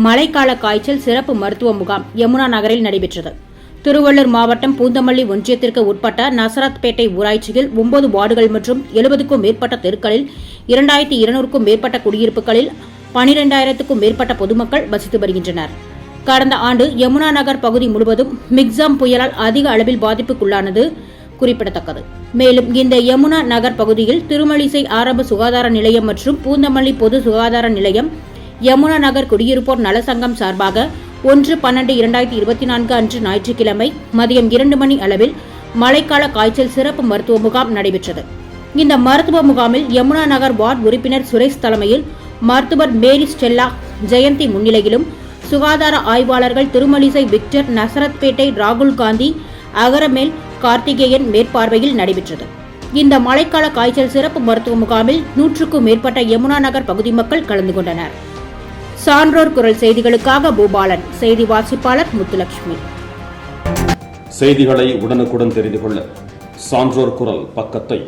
மழைக்கால காய்ச்சல் சிறப்பு மருத்துவ முகாம் யமுனா நகரில் நடைபெற்றது. திருவள்ளூர் மாவட்டம் பூந்தமல்லி ஒன்றியத்திற்கு உட்பட்ட நசரத்பேட்டை ஊராட்சியில் 9 வார்டுகள் மற்றும் 70க்கும் மேற்பட்ட தெருக்களில் 2200க்கும் மேற்பட்ட குடியிருப்புகளில் 12,000க்கும் மேற்பட்ட பொதுமக்கள் வசித்து வருகின்றனர். கடந்த ஆண்டு யமுனா நகர் பகுதி முழுவதும் மிக்ஸாம் புயலால் அதிக அளவில் பாதிப்புக்குள்ளானது குறிப்பிடத்தக்கது. மேலும் இந்த யமுனா நகர் பகுதியில் திருமழிசை ஆரம்ப சுகாதார நிலையம் மற்றும் பூந்தமல்லி பொது சுகாதார நிலையம் யமுனா நகர் குடியிருப்போர் நலசங்கம் சார்பாக 1/12/2024 அன்று ஞாயிற்றுக்கிழமை மதியம் 2 மணி அளவில் மழைக்கால காய்ச்சல் சிறப்பு மருத்துவ முகாம் நடைபெற்றது. இந்த மருத்துவ முகாமில் யமுனா நகர் வார்டு உறுப்பினர் சுரேஷ் தலைமையில் மருத்துவர் மேரி ஸ்டெல்லா ஜெயந்தி முன்னிலையிலும் சுகாதார ஆய்வாளர்கள் திருமழிசை விக்டர், நசரத்பேட்டை ராகுல் காந்தி, அகரமேல் கார்த்திகேயன் மேற்பார்வையில் நடைபெற்றது. இந்த மழைக்கால காய்ச்சல் சிறப்பு மருத்துவ முகாமில் 100க்கும் மேற்பட்ட யமுனா நகர் பகுதி மக்கள் கலந்து கொண்டனர். சான்றோர் குரல் செய்திகளுக்காக பூபாலன், செய்தி வாசிப்பாளர் முத்துலட்சுமி. செய்திகளை உடனுக்குடன் தெரிந்து கொள்ள சான்றோர் குரல் பக்கத்தை